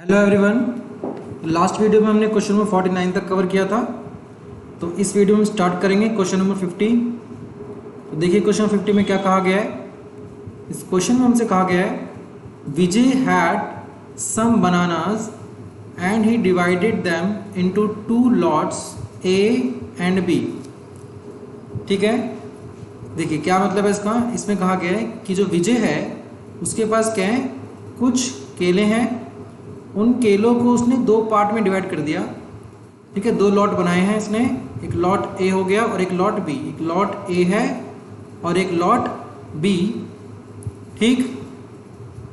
Hello everyone. Last video में हमने question number 49 तक कवर किया था। तो इस वीडियो में स्टार्ट करेंगे क्वेश्चन नंबर 50। तो देखिए क्वेश्चन 50 में क्या कहा गया है। इस क्वेश्चन में हमसे कहा गया है Vijay had some bananas and he divided them into 2 lots a and b. ठीक है, देखिए क्या मतलब है इसका। इसमें कहा गया है कि जो विजय है उसके पास क्या है, कुछ केले हैं। उन केलों को उसने 2 पार्ट में डिवाइड कर दिया। ठीक है, 2 लॉट बनाए हैं इसने। एक लॉट ए हो गया और एक लॉट बी। एक लॉट ए है और एक लॉट बी। ठीक,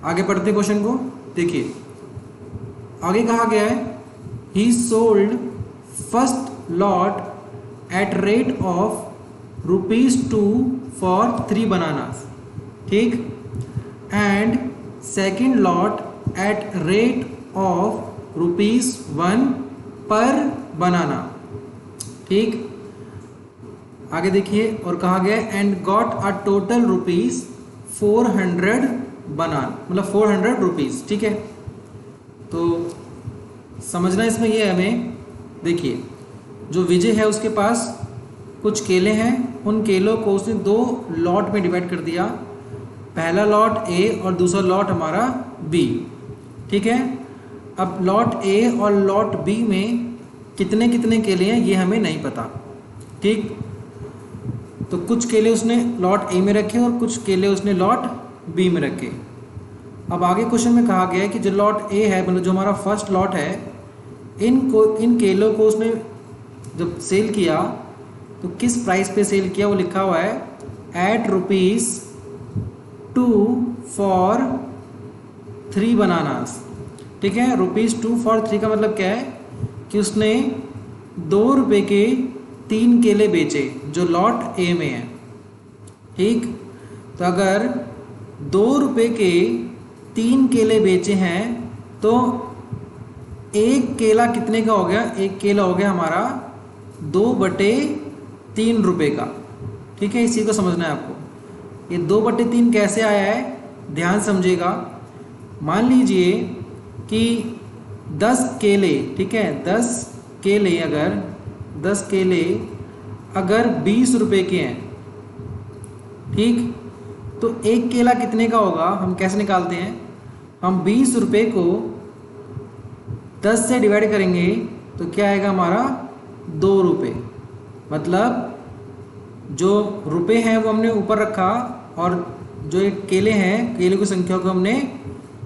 आगे पढ़ते हैं क्वेश्चन को। देखिए आगे कहा गया है he sold first lot at rate of ₹2 for 3 bananas. ठीक, and second lot at rate of ₹1 per बनाना। ठीक, आगे देखिए और कहा गया एंड गॉट अ टोटल ₹400 बनान, मतलब 400 रुपीज़। ठीक है, तो समझना इसमें यह है हमें। देखिए जो विजय है उसके पास कुछ केले हैं। उन केलों को उसने 2 लॉट में डिवाइड कर दिया। पहला लॉट ए और दूसरा लॉट हमारा बी। ठीक है, अब लॉट ए और लॉट बी में कितने कितने केले हैं ये हमें नहीं पता। ठीक, तो कुछ केले उसने लॉट ए में रखे और कुछ केले उसने लॉट बी में रखे। अब आगे क्वेश्चन में कहा गया है कि जो लॉट ए है, मतलब जो हमारा फर्स्ट लॉट है, इन केलों को उसने जब सेल किया तो किस प्राइस पे सेल किया वो लिखा हुआ है एट ₹2 फॉर 3 बनानास। ठीक है, ₹2 फॉर 3 का मतलब क्या है कि उसने ₹2 के 3 केले बेचे जो लॉट ए में है। ठीक, तो अगर ₹2 के 3 केले बेचे हैं तो एक केला कितने का हो गया? एक केला हो गया हमारा ₹2/3 का। ठीक है, इसी को समझना है आपको। ये 2/3 कैसे आया है ध्यान समझिएगा। मान लीजिए कि 10 केले, ठीक है, 10 केले अगर ₹20 के हैं, ठीक, तो एक केला कितने का होगा हम कैसे निकालते हैं। हम ₹20 को 10 से डिवाइड करेंगे तो क्या आएगा हमारा ₹2। मतलब जो रुपए हैं वो हमने ऊपर रखा और जो एक केले हैं, केले की संख्या को हमने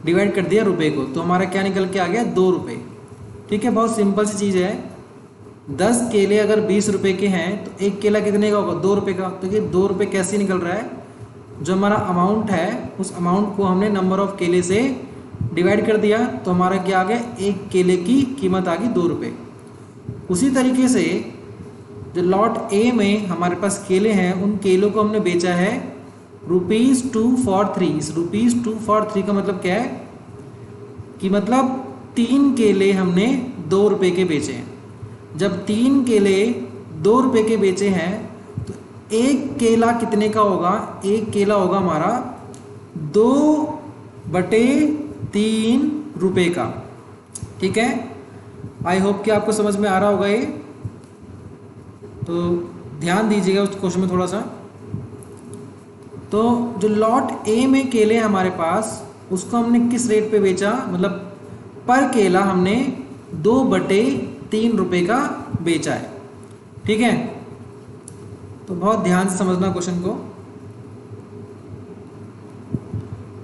डिवाइड कर दिया रुपए को, तो हमारा क्या निकल के आ गया ₹2। ठीक है, बहुत सिंपल सी चीज़ है। 10 केले अगर ₹20 के हैं तो एक केला कितने का होगा? ₹2 का। तो ये ₹2 कैसे निकल रहा है? जो हमारा अमाउंट है उस अमाउंट को हमने नंबर ऑफ केले से डिवाइड कर दिया तो हमारा क्या आ गया, एक केले की कीमत आ गई ₹2। उसी तरीके से जो लॉट ए में हमारे पास केले हैं उन केलों को हमने बेचा है ₹2 फॉर 3। इस ₹2 फॉर 3 का मतलब क्या है कि मतलब 3 केले हमने ₹2 के बेचे हैं। जब 3 केले ₹2 के बेचे हैं तो एक केला कितने का होगा? एक केला होगा हमारा ₹2/3 का। ठीक है, आई होप कि आपको समझ में आ रहा होगा ये। तो ध्यान दीजिएगा उस क्वेश्चन में थोड़ा सा। तो जो लॉट ए में केले हैं हमारे पास उसको हमने किस रेट पे बेचा, मतलब पर केला हमने ₹2/3 का बेचा है। ठीक है, तो बहुत ध्यान से समझना क्वेश्चन को।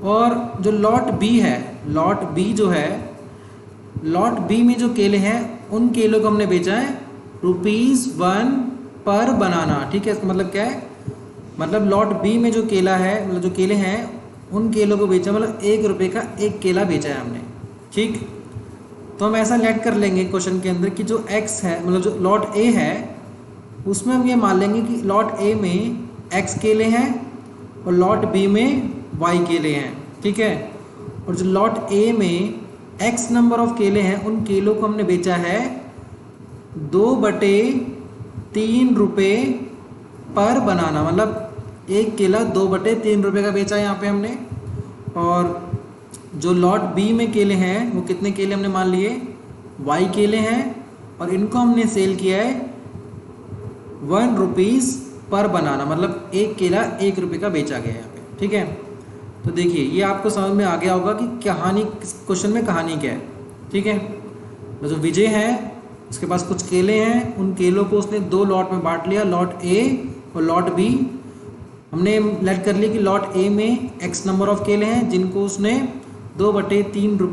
और जो लॉट बी है, लॉट बी जो है, लॉट बी में जो केले हैं उन केलों को हमने बेचा है ₹1 पर बनाना। ठीक है, इसका मतलब क्या है, मतलब लॉट बी में जो केला है, मतलब जो केले हैं उन केलों को बेचा, मतलब ₹1 का एक केला बेचा है हमने। ठीक, तो हम ऐसा लेट कर लेंगे क्वेश्चन के अंदर कि जो x है, मतलब जो लॉट ए है उसमें हम ये मान लेंगे कि लॉट ए में x केले हैं और लॉट बी में y केले हैं। ठीक है, और जो लॉट ए में x नंबर ऑफ केले हैं उन केलों को हमने बेचा है ₹2/3 पर बनाना, मतलब एक केला ₹2/3 का बेचा है यहाँ पे हमने। और जो लॉट बी में केले हैं वो कितने केले हमने मान लिए, वाई केले हैं, और इनको हमने सेल किया है 1 रुपीज़ पर बनाना, मतलब एक केला 1 रुपये का बेचा गया है यहाँ पे। ठीक है, तो देखिए ये आपको समझ में आ गया होगा कि कहानी, क्वेश्चन में कहानी क्या है। ठीक है, तो जो विजय है उसके पास कुछ केले हैं, उन केलों को उसने 2 लॉट में बांट लिया, लॉट ए और लॉट बी। हमने लेट कर लिया कि लॉट ए में x नंबर ऑफ केले हैं जिनको उसने 2/3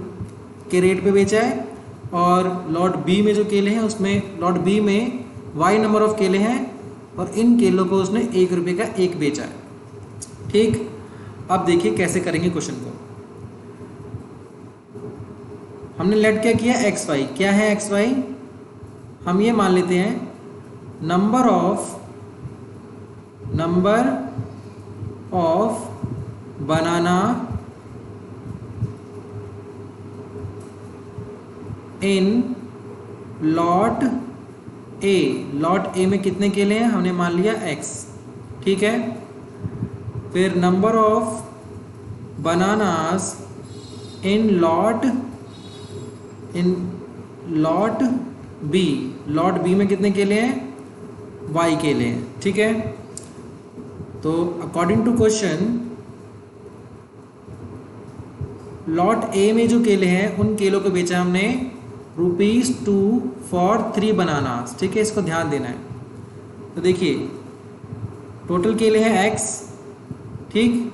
के रेट पे बेचा है, और लॉट बी में जो केले हैं उसमें लॉट बी में y नंबर ऑफ केले हैं और इन केलों को उसने 1 रुपये का एक बेचा है। ठीक, अब देखिए कैसे करेंगे क्वेश्चन को। हमने लेट क्या किया, एक्स वाई। क्या है एक्स वाई, हम ये मान लेते हैं number of banana in lot a. Lot a में कितने केले हैं, हमने मान लिया x। ठीक है, फिर number of bananas in lot B. Lot B में कितने केले हैं, y केले हैं। ठीक है, तो according to question lot a में जो केले हैं उन केलों को बेचा हमने ₹2 फॉर 3 बनानास। ठीक है, इसको ध्यान देना है। तो देखिए टोटल केले हैं x। ठीक,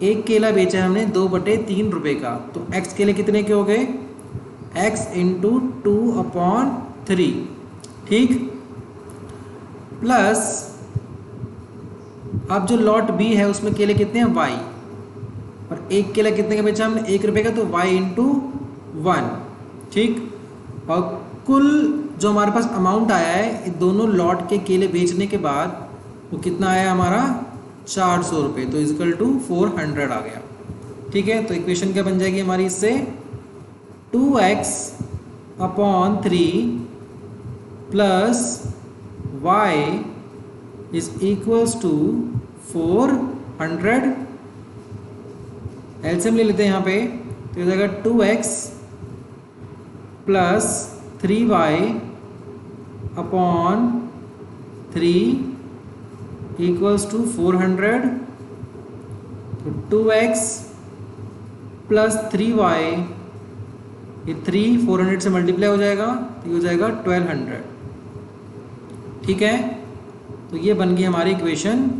एक केला बेचा है हमने 2/3 रुपये का, तो x केले कितने के हो गए, x इंटू 2/3। ठीक, प्लस अब जो लॉट बी है उसमें केले कितने हैं, y, और एक केला कितने का बेचा हमने, 1 रुपये का, तो y इंटू 1। ठीक, और कुल जो हमारे पास अमाउंट आया है दोनों लॉट के केले बेचने के बाद वो कितना आया हमारा, 400 रुपये, तो इक्वल टू 400 आ गया। ठीक है, तो इक्वेशन क्या बन जाएगी हमारी इससे, 2x/3 plus y is equals to 400। LCM ले लेते हैं यहाँ पे, तो हो जाएगा 2x plus 3y/3 equals to 400। तो 2x प्लस 3y, ये 3 400 से मल्टीप्लाई हो जाएगा, तो ये हो जाएगा 1200। ठीक है, तो ये बन गई हमारी इक्वेशन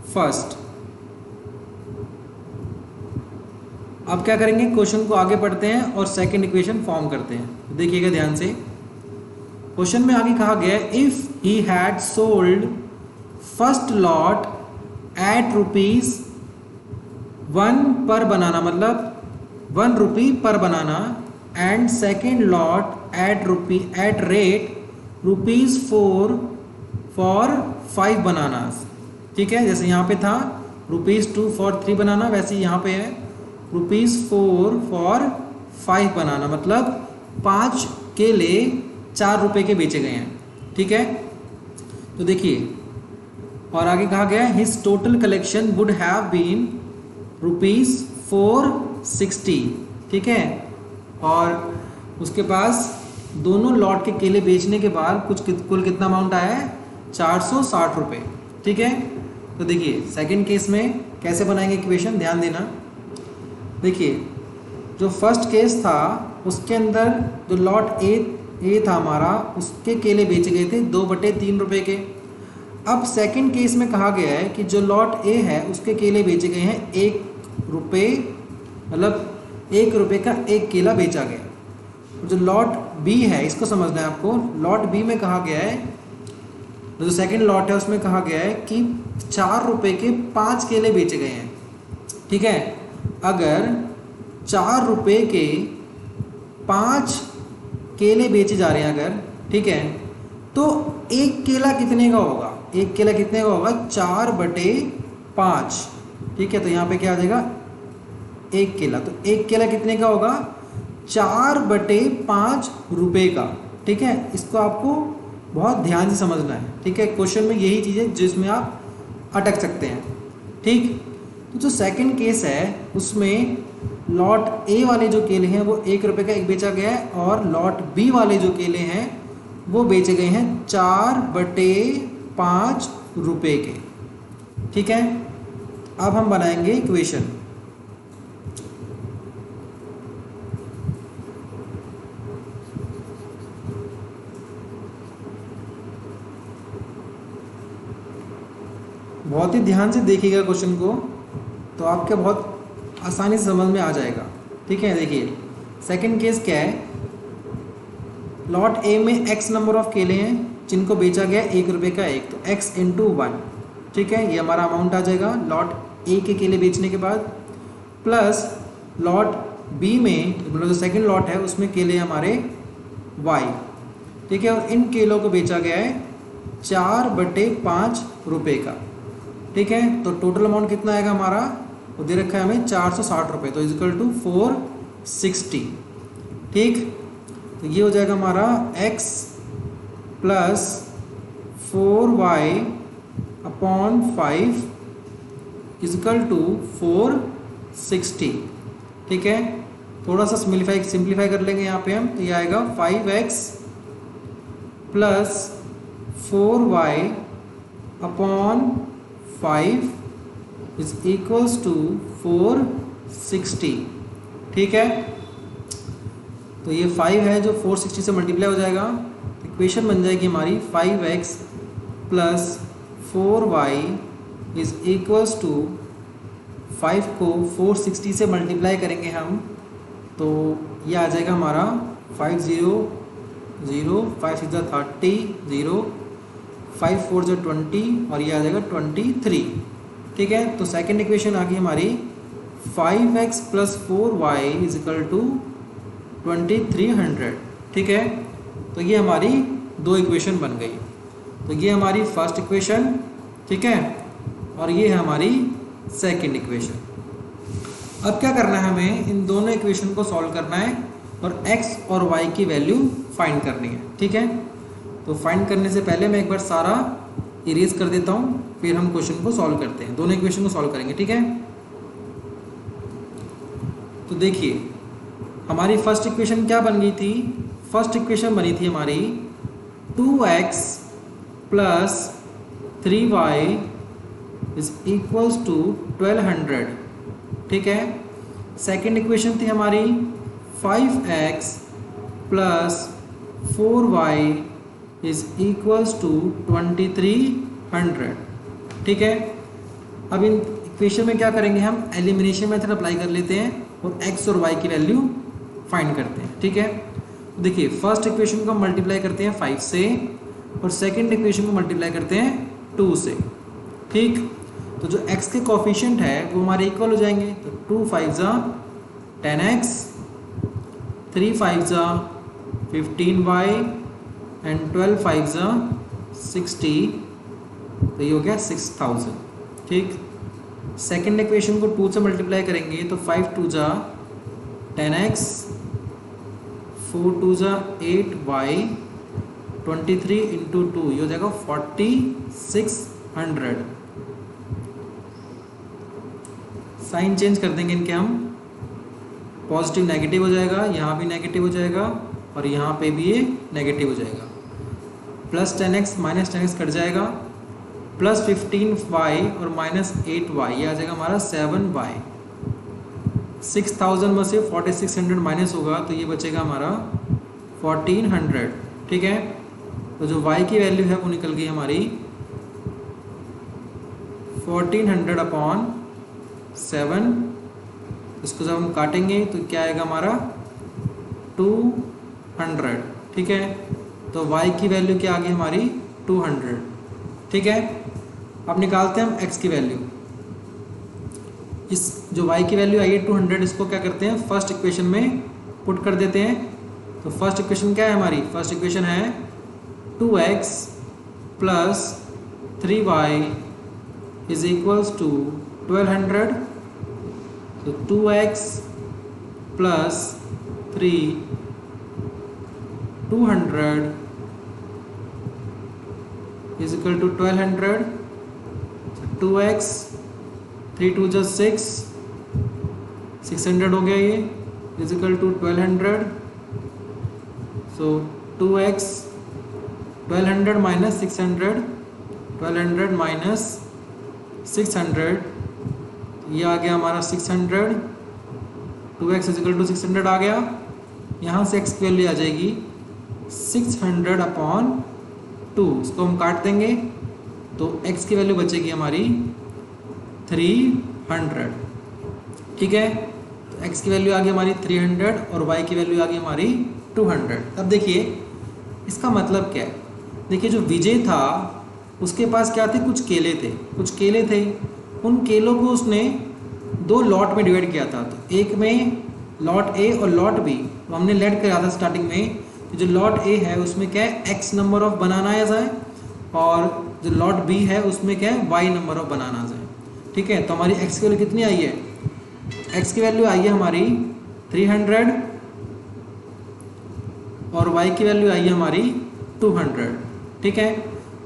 फर्स्ट। अब क्या करेंगे, क्वेश्चन को आगे पढ़ते हैं और सेकंड इक्वेशन फॉर्म करते हैं। देखिएगा ध्यान से, क्वेश्चन में आगे कहा गया है if he had sold first lot at ₹1 per banana, मतलब 1 rupee per banana, and second lot at rate ₹4 for 5 bananas. ठीक है, जैसे यहाँ पे था ₹2 फॉर 3 बनाना, वैसे यहाँ पे है ₹4 फॉर 5 बनाना, मतलब 5 केले 4 रुपये के बेचे गए हैं। ठीक है, तो देखिए और आगे कहा गया his total collection would have been ₹460। ठीक है, और उसके पास दोनों लॉट के केले बेचने के बाद कुल कितना अमाउंट आया है, 460 रुपये। ठीक है, तो देखिए सेकंड केस में कैसे बनाएंगे इक्वेशन, ध्यान देना। देखिए जो फर्स्ट केस था उसके अंदर जो लॉट ए था हमारा, उसके केले बेचे गए थे 2/3 रुपये के। अब सेकंड केस में कहा गया है कि जो लॉट ए है उसके केले बेचे गए हैं 1 रुपये, मतलब 1 रुपये का एक केला बेचा गया। जो लॉट बी है इसको समझना है आपको। लॉट बी में कहा गया है, जो सेकंड लॉट है उसमें कहा गया है कि 4 रुपये के 5 केले बेचे गए हैं। ठीक है, अगर 4 रुपये के 5 केले बेचे जा रहे हैं अगर, ठीक है, तो एक केला कितने का होगा, एक केला कितने का होगा, 4/5। ठीक है, तो यहाँ पे क्या आ जाएगा, एक केला, तो एक केला कितने का होगा, 4/5 रुपये का। ठीक है, इसको आपको बहुत ध्यान से समझना है। ठीक है, क्वेश्चन में यही चीज़ है जिसमें आप अटक सकते हैं। ठीक, तो जो सेकंड केस है उसमें लॉट ए वाले जो केले हैं वो 1 रुपये का एक बेचा गया है, और लॉट बी वाले जो केले हैं वो बेचे गए हैं 4/5 रुपये के। ठीक है, अब हम बनाएंगे इक्वेशन। बहुत ही ध्यान से देखिएगा क्वेश्चन को, तो आपके बहुत आसानी से समझ में आ जाएगा। ठीक है, देखिए सेकंड केस क्या है, लॉट ए में x नंबर ऑफ केले हैं जिनको बेचा गया 1 रुपये का एक, तो x × 1। ठीक है, ये हमारा अमाउंट आ जाएगा लॉट ए के केले बेचने के बाद, प्लस लॉट बी में मतलब जो सेकंड लॉट है उसमें केले हमारे y। ठीक है, और इन केलों को बेचा गया है 4/5 रुपये का। ठीक है, तो टोटल अमाउंट कितना आएगा हमारा, वो दे रखा है हमें 460 रुपये, तो = 460। ठीक, तो ये हो जाएगा हमारा x + 4y/5 = 460। ठीक है, थोड़ा सा सिंप्लीफाई कर लेंगे यहाँ पे हम, तो ये आएगा 5x + 4y/5 = 460। ठीक है, तो ये 5 है जो 460 से मल्टीप्लाई हो जाएगा, तो इक्वेशन बन जाएगी हमारी 5x + 4y = 5 को 460 से मल्टीप्लाई करेंगे हम, तो ये आ जाएगा हमारा 5 0 0, 5 6 30, 0, 5 4 20, और ये आ जाएगा 23। ठीक है, तो सेकंड इक्वेशन आ गई हमारी 5x + 4y = 2300। ठीक है, तो ये हमारी दो इक्वेशन बन गई। तो ये हमारी फर्स्ट इक्वेशन, ठीक है, और ये है हमारी सेकंड इक्वेशन। अब क्या करना है, हमें इन दोनों इक्वेशन को सॉल्व करना है और x और y की वैल्यू फाइंड करनी है। ठीक है, तो फाइंड करने से पहले मैं एक बार सारा इरेज कर देता हूँ, फिर हम क्वेश्चन को सॉल्व करते हैं, दोनों इक्वेशन को सॉल्व करेंगे। ठीक है, तो देखिए हमारी फर्स्ट इक्वेशन क्या बन गई थी, फर्स्ट इक्वेशन बनी थी हमारी 2x + 3y = 1200। ठीक है, सेकंड इक्वेशन थी हमारी 5x + 4y = 2300। ठीक है, अब इन इक्वेशन में क्या करेंगे, हम एलिमिनेशन मेथड अप्लाई कर लेते हैं और x और y की वैल्यू फाइंड करते हैं। ठीक है, तो देखिए फर्स्ट इक्वेशन को मल्टीप्लाई करते हैं 5 से और सेकंड इक्वेशन को मल्टीप्लाई करते हैं 2 से। ठीक, तो जो x के कोफिशिएंट है वो हमारे इक्वल हो जाएंगे, तो 2 5 10x, 3 5 15y एंड 12 5 60, तो ये हो गया 6000। ठीक, सेकंड इक्वेशन को 2 से मल्टीप्लाई करेंगे तो 5 2 10x, 4 2 8y, 23 × 2, ये हो जाएगा 4600। साइन चेंज कर देंगे इनके हम, पॉजिटिव नेगेटिव हो जाएगा, यहाँ भी नेगेटिव हो जाएगा और यहाँ पे भी ये नेगेटिव हो जाएगा, plus 10x minus 10x cut जाएगा, प्लस 15y और माइनस 8y, ये आ जाएगा हमारा 7y। 6000 में से 4600 माइनस होगा तो ये बचेगा हमारा 1400। ठीक है, तो जो y की वैल्यू है वो निकल गई हमारी 1400/7। इसको जब हम काटेंगे तो क्या आएगा हमारा 200। ठीक है, तो y की वैल्यू क्या आ गई हमारी 200। ठीक है, अब निकालते हैं हम x की वैल्यू। इस जो y की वैल्यू आई है 200, इसको क्या करते हैं फर्स्ट इक्वेशन में पुट कर देते हैं। तो फर्स्ट इक्वेशन क्या है हमारी, फर्स्ट इक्वेशन है 2x + 3y = 1200। तो 2x + 3 200 = 1200। 2x 3 2 6, 600 हो गया ये, equal to 1200, so 2x 1200 minus 600, 1200 minus 600, ये आ गया हमारा 600, 2x इजिकल टू 600 आ गया। यहाँ से x की वैल्यू आ जाएगी 600/2, इसको हम काट देंगे तो x की वैल्यू बचेगी हमारी 300। ठीक है, तो x की वैल्यू आ गई हमारी 300 और y की वैल्यू आ गई हमारी 200। अब देखिए इसका मतलब क्या है, देखिए जो विजय था उसके पास क्या थे, कुछ केले थे, उन केलों को उसने 2 लॉट में डिवाइड किया था। तो एक में लॉट ए और लॉट बी, तो हमने लेट किया था स्टार्टिंग में, तो जो लॉट ए है उसमें क्या है, x नंबर ऑफ बनानास है, और जो लॉट बी है उसमें क्या है, y नंबर ऑफ बनानास है। ठीक है, तो हमारी x की वैल्यू कितनी आई है, x की वैल्यू आई है हमारी 300 और y की वैल्यू आई है हमारी 200। ठीक है,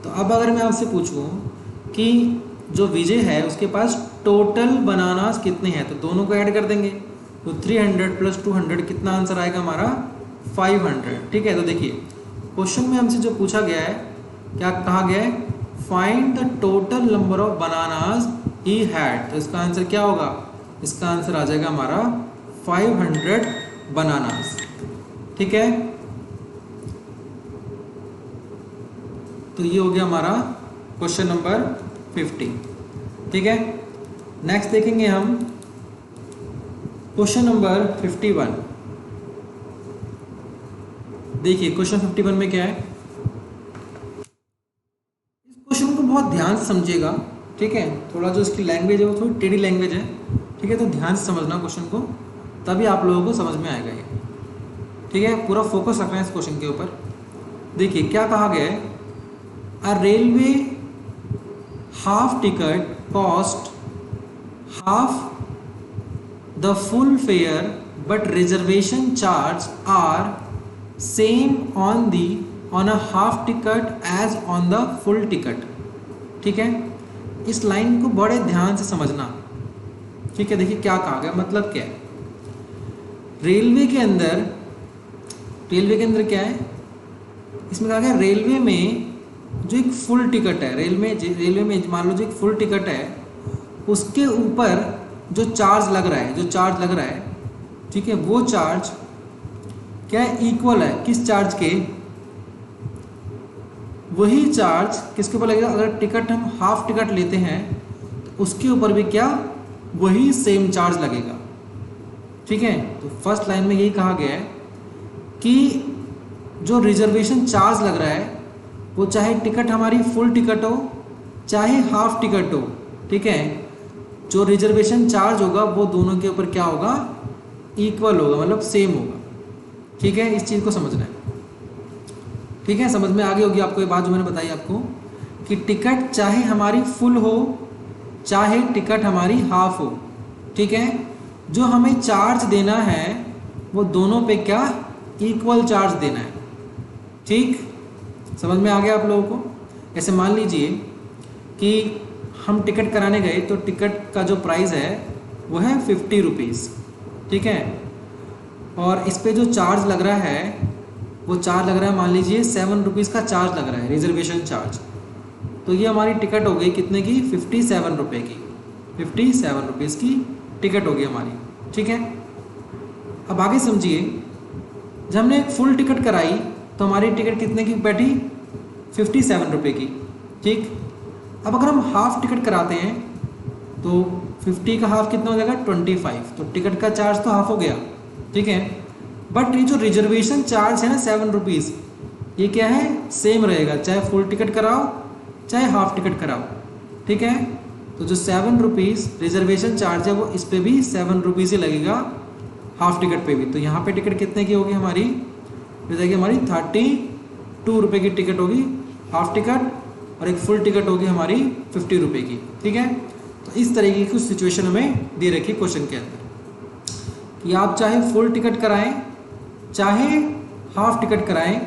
तो अब अगर मैं आपसे पूछूं कि जो विजय है उसके पास टोटल बनानास कितने हैं, तो दोनों को ऐड कर देंगे, तो 300 प्लस 200 कितना आंसर आएगा हमारा 500। ठीक है, तो देखिए क्वेश्चन में हमसे जो पूछा गया है, क्या कहा गया है, find the total number of bananas he had, तो इसका आंसर क्या होगा, इसका आंसर आ जाएगा हमारा 500 बनानास। ठीक है, तो ये हो गया हमारा क्वेश्चन नंबर 50। ठीक है, नेक्स्ट देखेंगे हम क्वेश्चन नंबर 51। देखिए क्वेश्चन 51 में क्या है, इस क्वेश्चन को बहुत ध्यान से समझिएगा। ठीक है, थोड़ा जो इसकी लैंग्वेज है वो थोड़ी टेढ़ी लैंग्वेज है। ठीक है, तो ध्यान से समझना क्वेश्चन को, तभी आप लोगों को समझ में आएगा ये। ठीक है, पूरा फोकस रखना है इस क्वेश्चन के ऊपर। देखिए क्या कहा गया है, a railway half ticket cost half the full fare but reservation charge are same on a half ticket as on the full ticket। ठीक है, इस लाइन को बड़े ध्यान से समझना। ठीक है, देखिए क्या कहा गया, मतलब क्या है, रेलवे के अंदर क्या है, इसमें कहा गया रेलवे में जो एक फुल टिकट है, रेलवे में मान लो जो एक फुल टिकट है उसके ऊपर जो चार्ज लग रहा है, ठीक है, वो चार्ज क्या है, इक्वल है किस चार्ज के, वही चार्ज किसके ऊपर लगेगा, अगर टिकट हम हाफ टिकट लेते हैं तो उसके ऊपर भी क्या, वही सेम चार्ज लगेगा। ठीक है, तो फर्स्ट लाइन में यही कहा गया है कि जो रिजर्वेशन चार्ज लग रहा है वो चाहे टिकट हमारी फुल टिकट हो चाहे हाफ टिकट हो, ठीक है, जो रिजर्वेशन चार्ज होगा वो दोनों के ऊपर क्या होगा, इक्वल होगा, मतलब सेम होगा। ठीक है, इस चीज़ को समझना है। ठीक है, समझ में आ गई होगी आपको ये बात जो मैंने बताई आपको, कि टिकट चाहे हमारी फुल हो चाहे टिकट हमारी हाफ हो, ठीक है, जो हमें चार्ज देना है वो दोनों पे क्या, इक्वल चार्ज देना है। ठीक, समझ में आ गया आप लोगों को। ऐसे मान लीजिए कि हम टिकट कराने गए तो टिकट का जो प्राइस है वो है 50 रुपीज़। ठीक है, और इस पे जो चार्ज लग रहा है वो चार्ज लग रहा है, मान लीजिए 7 रुपीज़ का चार्ज लग रहा है, रिजर्वेशन चार्ज। तो ये हमारी टिकट हो गई कितने की, 57 रुपये की, 57 रुपीज़ की टिकट होगी हमारी। ठीक है, अब आगे समझिए, जब हमने एक फुल टिकट कराई तो हमारी टिकट कितने की बैठी, 57 रुपये की। ठीक, अब अगर हम हाफ टिकट कराते हैं तो 50 का हाफ कितना हो जाएगा, 25, तो टिकट का चार्ज तो हाफ हो गया। ठीक है, बट ये जो रिजर्वेशन चार्ज है ना 7 रुपीज़, ये क्या है, सेम रहेगा, चाहे फुल टिकट कराओ चाहे हाफ टिकट कराओ। ठीक है, तो जो 7 रुपीज़ रिजर्वेशन चार्ज है वो इस पर भी 7 रुपीज़ ही लगेगा, हाफ टिकट पे भी। तो यहाँ पे टिकट कितने की होगी हमारी, जैसे कि हमारी 32 रुपये की टिकट होगी हाफ टिकट, और एक फुल टिकट होगी हमारी 50 रुपये की। ठीक है, तो इस तरीके की कुछ सिचुएशन हमें दे रखी क्वेश्चन के अंदर कि आप चाहे फुल टिकट कराएं चाहे हाफ टिकट कराएं,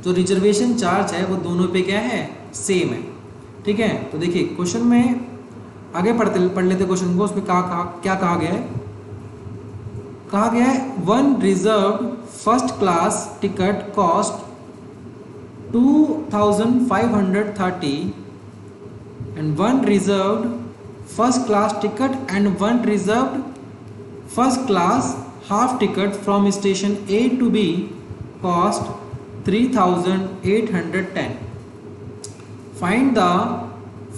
जो रिजर्वेशन चार्ज है वो दोनों पे क्या है, सेम है। ठीक है, तो देखिए क्वेश्चन में आगे पढ़ लेते क्वेश्चन को, उसमें क्या कहा गया है, कहा गया है one reserve first class ticket cost 2530 and one reserved first class ticket and one reserved first class half ticket from station A to B cost 3810. Find the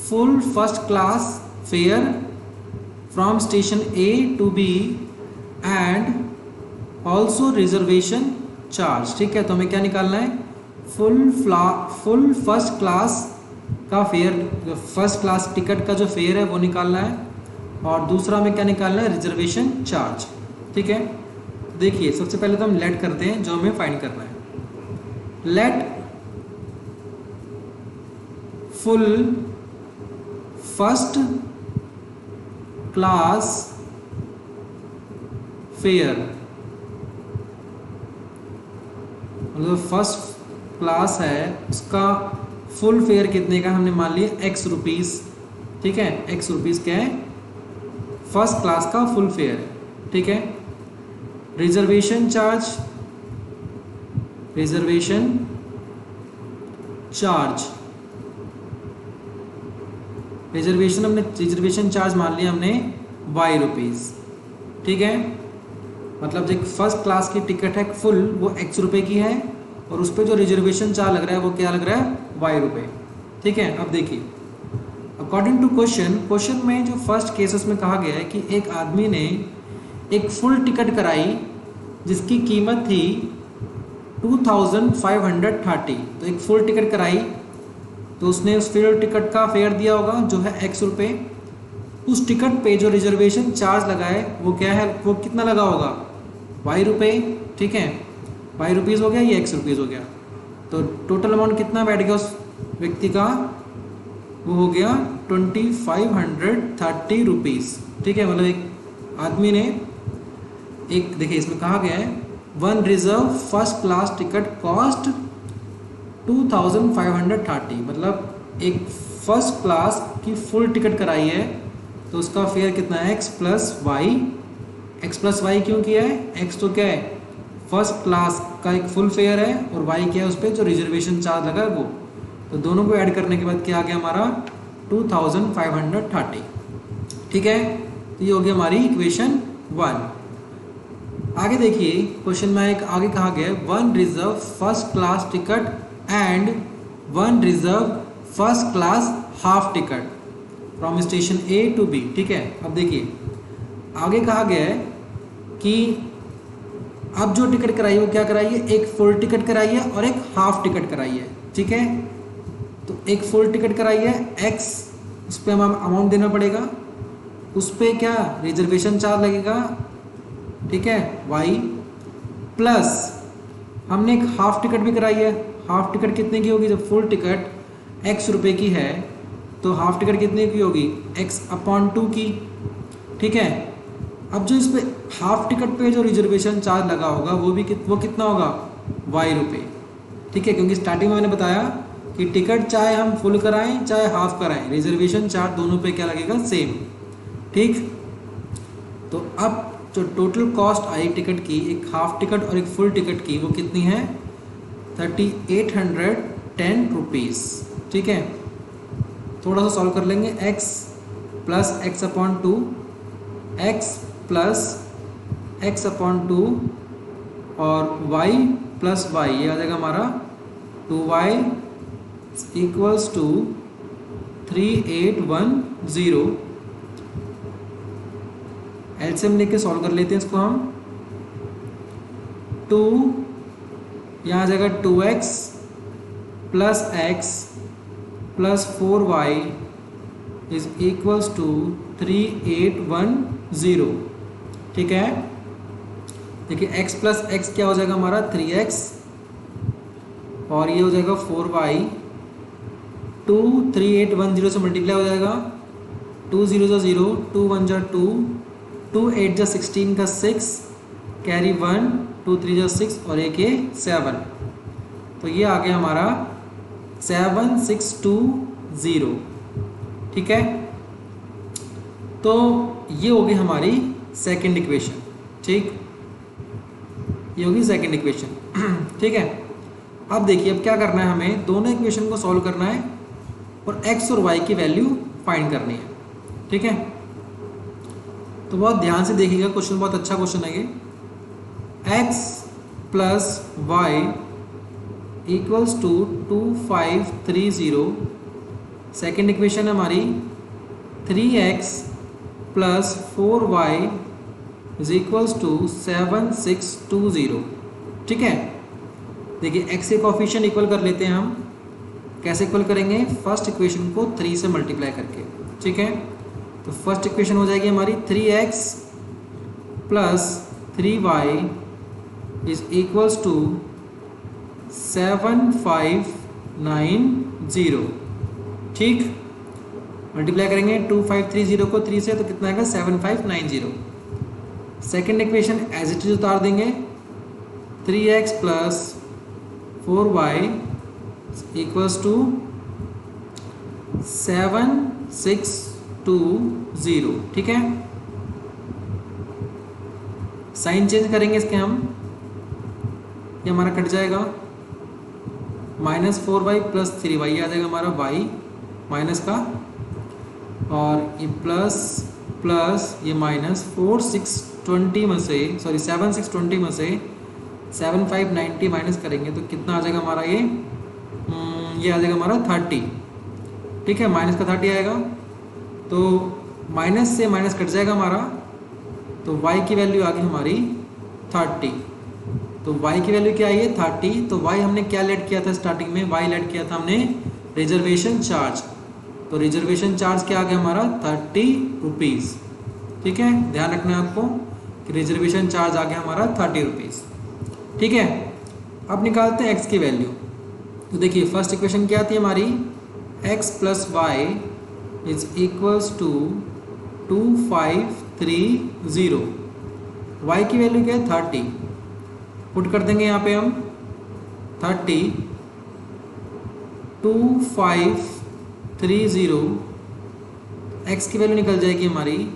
full first class fare from station A to B and also reservation charge. ठीक है, तो हमें क्या निकालना है? Full first class का fair, first class ticket का जो फेयर है वो निकालना है, और दूसरा हमें क्या निकालना है? Reservation charge. ठीक है, देखिए सबसे पहले तो हम लेट करते हैं जो हमें फाइंड करना है। Let full first class fare, मतलब फर्स्ट क्लास है उसका फुल फेयर कितने का हमने मान लिया एक्स रुपीज़। ठीक है, एक्स रुपीज़ क्या है? फर्स्ट क्लास का फुल फेयर है। ठीक है, reservation charge, reservation charge, reservation charge मान लिया हमने वाई रुपीज़। ठीक है, मतलब जो फर्स्ट क्लास की टिकट है फुल वो एक्स रुपये की है, और उस पर जो रिजर्वेशन चार्ज लग रहा है वो क्या लग रहा है? वाई रुपये। ठीक है, अब देखिए अकॉर्डिंग टू क्वेश्चन में जो फर्स्ट केसेस में कहा गया है कि एक आदमी ने एक फुल टिकट कराई जिसकी कीमत थी 2530, तो एक फुल टिकट कराई तो उसने उस फुल टिकट का फेयर दिया होगा जो है एक्स रुपये। उस टिकट पे जो रिजर्वेशन चार्ज लगा है वो क्या है? वो कितना लगा होगा? वाई रुपये। ठीक है, वाई रुपीज़ हो गया, ये एक्स रुपीज़ हो गया, तो टोटल अमाउंट कितना बैठ गया उस व्यक्ति का? वो हो गया 2530 रुपीज़। ठीक है, मतलब एक आदमी ने एक, देखिए इसमें कहा गया है one reserve first class ticket cost 2530, मतलब एक फर्स्ट क्लास की फुल टिकट कराई है तो उसका फेयर कितना है? X plus y. X plus y क्यों किया है? एक्स तो क्या है? फर्स्ट क्लास का एक फुल फेयर है, और वाई क्या है? उस पर जो रिजर्वेशन चार्ज लगा है वो, तो दोनों को ऐड करने के बाद क्या आ गया हमारा? 2530। ठीक है, तो ये हो गया हमारी इक्वेशन 1। आगे देखिए क्वेश्चन में एक आगे कहा गया है one reserve first class ticket and one reserve first class half ticket from station A to B. ठीक है, अब देखिए आगे कहा गया है कि अब जो टिकट कराई है वो क्या कराई है? एक फुल टिकट कराई है और एक हाफ टिकट कराई है। ठीक है, तो एक फुल टिकट कराई है एक्स, उस पर हमें अमाउंट देना पड़ेगा, उस पर क्या रिजर्वेशन चार्ज लगेगा। ठीक है, वाई प्लस हमने एक हाफ टिकट भी कराई है। हाफ टिकट कितने की होगी? जब फुल टिकट एक्स रुपये की है तो हाफ टिकट कितने की होगी? एक्स अपॉन 2 की। ठीक है, अब जो इस पे हाफ टिकट पे जो रिजर्वेशन चार्ज लगा होगा वो कितना होगा? वाई रुपये। ठीक है, क्योंकि स्टार्टिंग में मैंने बताया कि टिकट चाहे हम फुल कराएं चाहे हाफ कराएं, रिजर्वेशन चार्ज दोनों पे क्या लगेगा? सेम। ठीक, तो अब जो टोटल कॉस्ट आई टिकट की, एक हाफ टिकट और एक फुल टिकट की, वो कितनी है? 3810 रुपीज़। ठीक है, थोड़ा सा सॉल्व कर लेंगे। x plus x upon 2, x plus x upon 2 और y प्लस वाई, ये आ जाएगा हमारा 2y इक्वल्स टू 3810। एलसीएम लेके सॉल्व कर लेते हैं इसको हम। 2 यहाँ आ जाएगा 2x plus x plus 4y is equals to 3810। ठीक है, देखिए x प्लस एक्स क्या हो जाएगा हमारा? 3x, और ये हो जाएगा 4y। 2 3810 से मल्टीप्लाई हो जाएगा, 2 0 जा 0, 2 1 जा 2, 2 8 जा 16 का 6, कैरी 1, 2 3 जा 6 और एक ये 7, तो ये आ गया हमारा 7620। ठीक है, तो ये होगी हमारी सेकंड इक्वेशन। ठीक, ये होगी सेकंड इक्वेशन। ठीक है, अब देखिए अब क्या करना है, हमें दोनों इक्वेशन को सॉल्व करना है और x और y की वैल्यू फाइंड करनी है। ठीक है, तो बहुत ध्यान से देखिएगा, क्वेश्चन बहुत अच्छा क्वेश्चन है ये। x plus y equals to 2530, second equation है हमारी 3x plus 4y is equals to 7620। ठीक है, देखिए x के कोफिशिएंट इक्वल कर लेते हैं हम। कैसे इक्वल करेंगे, फर्स्ट इक्वेशन को 3 से मल्टीप्लाई करके। ठीक है, तो फर्स्ट इक्वेशन हो जाएगी हमारी 3x plus 3y is equals to 7590। ठीक, मल्टीप्लाई करेंगे 2530 को 3 से तो कितना आएगा 7590। Second equation as it is उतार देंगे, 3x plus 4y equals to 7620। ठीक है, साइन चेंज करेंगे इसके हम, ये हमारा कट जाएगा, -4y प्लस 3y आ जाएगा हमारा y माइनस का, और ये प्लस प्लस ये -4620 में से 7620 में से 7590 माइनस करेंगे तो कितना आ जाएगा हमारा, ये आ जाएगा हमारा 30। ठीक है, माइनस का 30 आएगा, तो माइनस से माइनस कट जाएगा हमारा, तो y की वैल्यू आ गई हमारी 30। तो y की वैल्यू क्या आई है 30। तो y हमने क्या लेट किया था स्टार्टिंग में, y लेट किया था हमने रिजर्वेशन चार्ज। तो रिजर्वेशन चार्ज क्या आ गया हमारा 30 रुपीज़। ठीक है, ध्यान रखना है आपको कि रिजर्वेशन चार्ज आ गया हमारा 30 रुपीज़। ठीक है, अब निकालते हैं x की वैल्यू। तो देखिए फर्स्ट इक्वेशन क्या आती है हमारी, x plus y is equals to 2530। y की वैल्यू क्या है 30, पुट कर देंगे यहाँ पे हम 30 2530, x की वैल्यू निकल जाएगी हमारी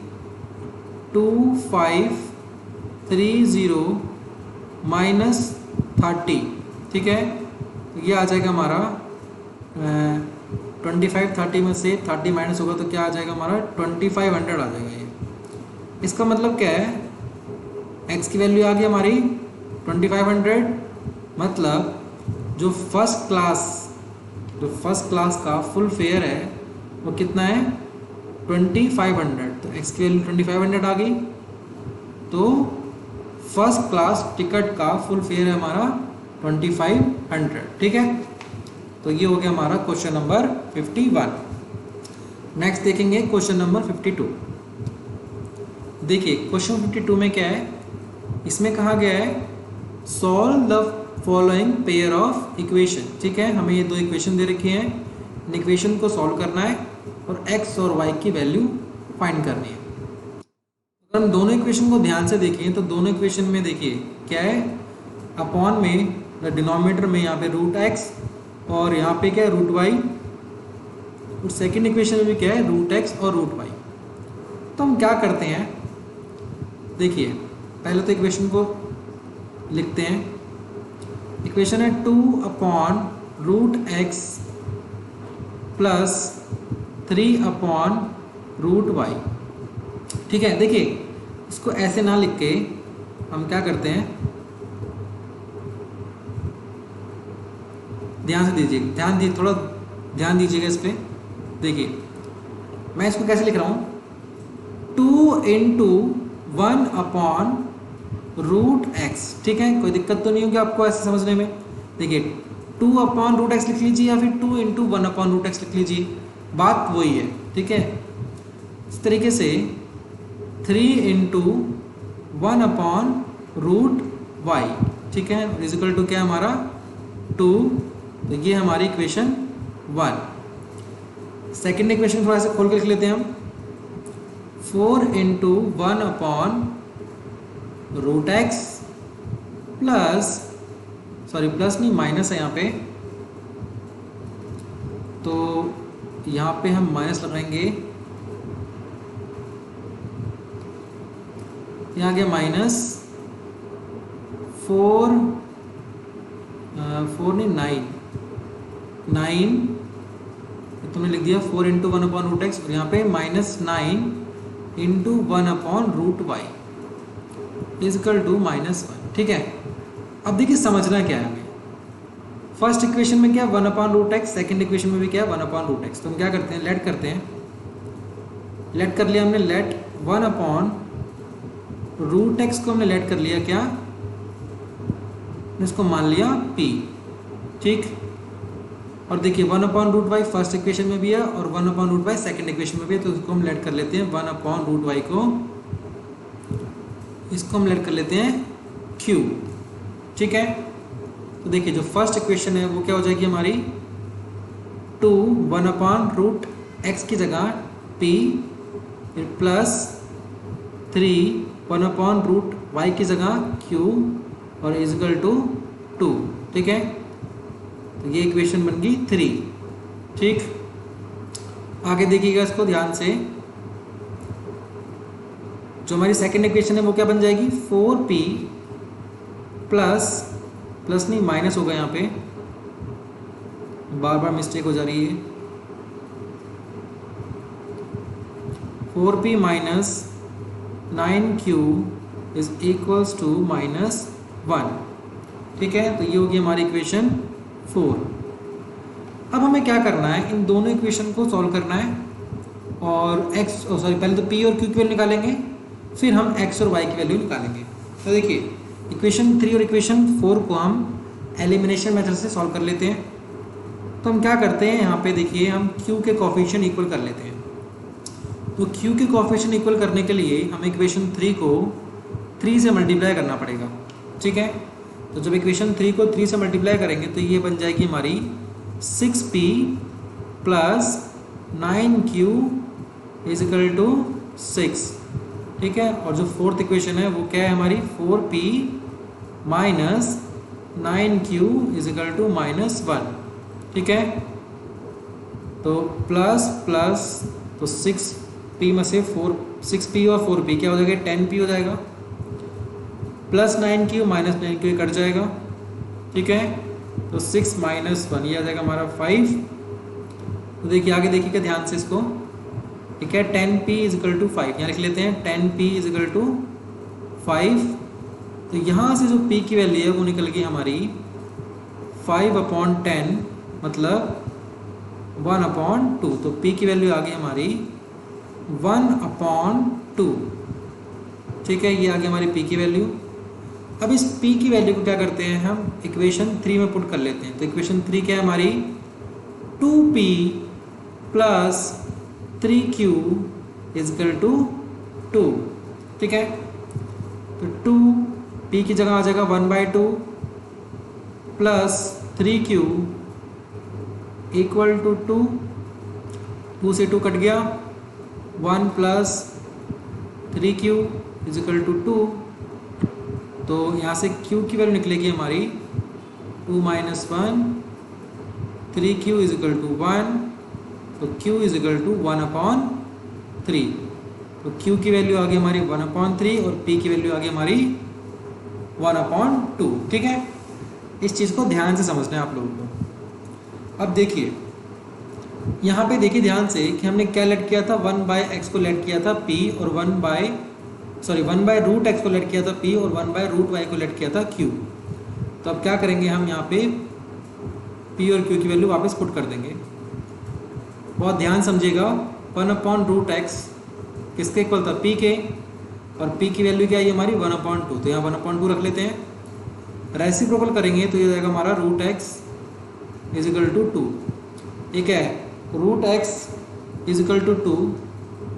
2530 माइनस 30। ठीक है, तो ये आ जाएगा हमारा 2530 में से 30 माइनस होगा तो क्या आ जाएगा हमारा 2500 आ जाएगा। ये इसका मतलब क्या है, x की वैल्यू आ गई हमारी 2500, मतलब जो फर्स्ट क्लास का फुल फेयर है वो कितना है 2500। तो x की वैल्यू 2500 आ गई, तो फर्स्ट क्लास टिकट का फुल फेयर है हमारा 2500। ठीक है, तो ये हो गया हमारा क्वेश्चन नंबर 51। नेक्स्ट देखेंगे क्वेश्चन नंबर 52। देखिए क्वेश्चन 52 में क्या है, इसमें कहा गया है solve the following pair of equation. ठीक है, हमें ये दो इक्वेशन दे रखी हैं, इन इक्वेशन को सॉल्व करना है और x और y की वैल्यू फाइंड करनी है। अगर हम दोनों इक्वेशन को ध्यान से देखें तो दोनों इक्वेशन में देखिए क्या है, अपॉन में डिनोमिनेटर में यहाँ पे रूट x और यहाँ पे क्या है रूट y, और सेकेंड इक्वेशन में भी क्या है रूट x और रूट y। तो हम क्या करते हैं, देखिए पहले तो इक्वेशन को लिखते हैं। इक्वेशन है 2/√x प्लस 3/√y। ठीक है, देखिए इसको ऐसे ना लिख के हम क्या करते हैं, ध्यान से दीजिए, थोड़ा ध्यान दीजिएगा इस पर। देखिए मैं इसको कैसे लिख रहा हूँ, 2 × 1/√x। ठीक है, कोई दिक्कत तो नहीं होगी आपको ऐसे समझने में। देखिए 2/√x लिख लीजिए या फिर 2 × 1/√x लिख लीजिए, बात वही है। ठीक है, इस तरीके से 3 × 1/√y। ठीक है, इक्वल टू क्या है हमारा 2। तो ये हमारी इक्वेशन 1। सेकेंड इक्वेशन थोड़ा सा खोल के लिख लेते हैं हम, 4 × 1/√x प्लस, सॉरी प्लस नहीं माइनस है यहाँ पे, तो यहाँ पे हम माइनस लगाएंगे, यहाँ आ गया 4 4 नहीं 9 तुमने लिख दिया 4 इंटू 1/√x और यहाँ पे -9 इंटू 1/√y इजकल टू -1। ठीक है, अब देखिए समझना क्या है हमें। फर्स्ट इक्वेशन में क्या 1/√x, सेकंड इक्वेशन में भी क्या 1/√x। तो हम क्या करते हैं, लेट करते हैं। लेट कर लिया हमने, लेट 1/√x को हमने लेट कर लिया क्या, इसको मान लिया p। ठीक, और देखिए 1/√y फर्स्ट इक्वेशन में भी है और 1/√y सेकंड इक्वेशन में भी है, तो इसको हम लेट कर लेते हैं 1/√y को, इसको हम लेट कर लेते हैं q। ठीक है, तो देखिए जो फर्स्ट इक्वेशन है वो क्या हो जाएगी हमारी 2 1/√x की जगह p प्लस 3 1/√y की जगह q और इजकल टू 2। ठीक है, तो ये इक्वेशन बन गई 3। ठीक, आगे देखिएगा इसको ध्यान से। जो हमारी सेकंड इक्वेशन है वो क्या बन जाएगी 4p प्लस नहीं माइनस होगा, यहाँ पे बार बार मिस्टेक हो जा रही है। 4p minus 9q is equals to -1। ठीक है, तो ये होगी हमारी इक्वेशन 4। अब हमें क्या करना है, इन दोनों इक्वेशन को सॉल्व करना है और पहले तो p और q की वैल्यू निकालेंगे, फिर हम x और y की वैल्यू निकालेंगे। तो देखिए इक्वेशन 3 और इक्वेशन 4 को हम एलिमिनेशन मेथड से सॉल्व कर लेते हैं। तो हम क्या करते हैं, यहाँ पे देखिए हम q के कोफिशिएंट इक्वल कर लेते हैं। तो q के कोफिशिएंट इक्वल करने के लिए हमें इक्वेशन 3 को 3 से मल्टीप्लाई करना पड़ेगा। ठीक है, तो जब इक्वेशन 3 को 3 से मल्टीप्लाई करेंगे तो ये बन जाएगी हमारी 6p plus 9q is equal to 6। ठीक है, और जो फोर्थ इक्वेशन है वो क्या है हमारी 4p minus 9q is equal to -1। ठीक है, तो प्लस तो 6p में से 6p और 4p क्या हो जाएगा 10p हो जाएगा, plus 9q minus 9q cut जाएगा। ठीक है, तो 6 - 1 ये आ जाएगा हमारा 5। तो देखिए आगे देखिएगा ध्यान से इसको। ठीक है, 10p इजकल टू 5 यहाँ लिख लेते हैं, 10p इजकल टू 5। तो यहाँ से जो p की वैल्यू है वो निकल गई हमारी 5/10 मतलब 1/2। तो p की वैल्यू आ गई हमारी 1/2। ठीक है, ये आ गई हमारी p की वैल्यू। अब इस p की वैल्यू को क्या करते हैं हम इक्वेशन 3 में पुट कर लेते हैं। तो इक्वेशन 3 क्या है हमारी 2p plus 3q is equal to 2। ठीक है, तो 2p की जगह आ जाएगा 1/2 प्लस 3q इक्वल टू 2 से 2 कट गया, 1 प्लस 3q इजकल टू 2। तो यहाँ से q की वैल्यू निकलेगी हमारी 2 - 1 3q इजकल टू 1। तो q इजकल टू 1/3। तो q की वैल्यू आ गई हमारी 1/3 और p की वैल्यू आ गई हमारी 1/2। ठीक है, इस चीज़ को ध्यान से समझना है आप लोगों को। अब देखिए यहाँ पे देखिए ध्यान से कि हमने क्या लेट किया था 1/x को लेट किया था p और 1/√x को लेट किया था p और 1/√y को लेट किया था q। तो अब क्या करेंगे हम यहाँ पे p और q की वैल्यू वापस पुट कर देंगे। बहुत ध्यान समझिएगा, 1/√x किसके इक्वल था p के, और p की वैल्यू क्या है हमारी 1/2। तो यहाँ 1/2 रख लेते हैं। रेसिप्रोकल करेंगे तो ये जाएगा हमारा √x इजकल टू 2। ठीक है, √x इजकल टू 2।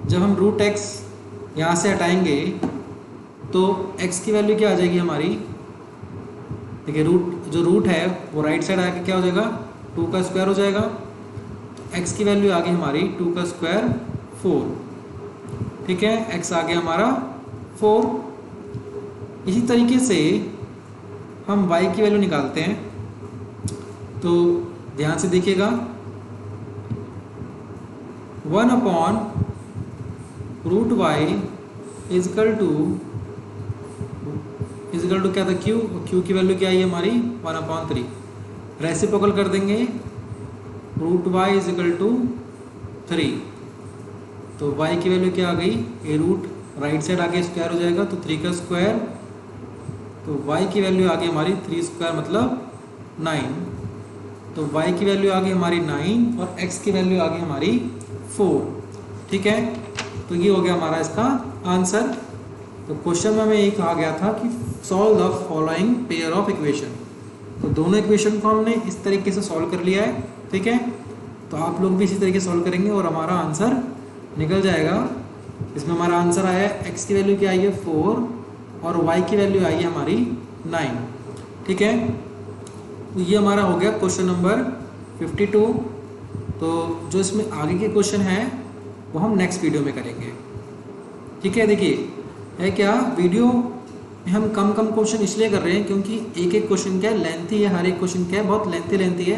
जब हम √x यहाँ से हटाएंगे तो x की वैल्यू क्या आ जाएगी हमारी, देखिए जो रूट है वो राइट साइड आके क्या हो जाएगा 2 का स्क्वायर हो जाएगा। x की वैल्यू आ गई हमारी 2 का स्क्वायर 4। ठीक है, x आ गया हमारा 4। इसी तरीके से हम y की वैल्यू निकालते हैं। तो ध्यान से देखिएगा 1/√y इजकल इजिकल टू क्या था क्यू, क्यू की वैल्यू क्या आई हमारी 1/3। रेसिप्रोकल कर देंगे रूट वाई इजिकल टू 3, तो y की वैल्यू क्या आ गई, ए रूट राइट साइड आगे स्क्वायर हो जाएगा तो 3 का स्क्वायर, तो y की वैल्यू आ गई हमारी 3 स्क्वायर मतलब 9, तो y की वैल्यू आ गई हमारी 9 और x की वैल्यू आ गई हमारी 4। ठीक है, तो ये हो गया हमारा इसका आंसर। तो क्वेश्चन में हमें यही कहा गया था कि solve the following pair of equation, तो दोनों इक्वेशन को हमने इस तरीके से सॉल्व कर लिया है। ठीक है, तो आप लोग भी इसी तरीके से सॉल्व करेंगे और हमारा आंसर निकल जाएगा। इसमें हमारा आंसर आया है x की वैल्यू क्या आई है 4 और y की वैल्यू आई है हमारी 9। ठीक है, तो ये हमारा हो गया क्वेश्चन नंबर 52। तो जो इसमें आगे के क्वेश्चन हैं वो हम नेक्स्ट वीडियो में करेंगे। ठीक है, देखिए है क्या, वीडियो में हम कम क्वेश्चन इसलिए कर रहे हैं क्योंकि एक एक क्वेश्चन क्या है लेंथी है, हर एक क्वेश्चन क्या है बहुत लेंथी है।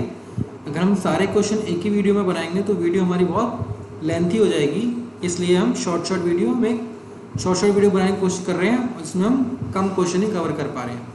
अगर हम सारे क्वेश्चन एक ही वीडियो में बनाएंगे तो वीडियो हमारी बहुत लेंथी हो जाएगी, इसलिए हम शॉर्ट वीडियो बनाने की कोशिश कर रहे हैं, इसमें हम कम क्वेश्चन ही कवर कर पा रहे हैं।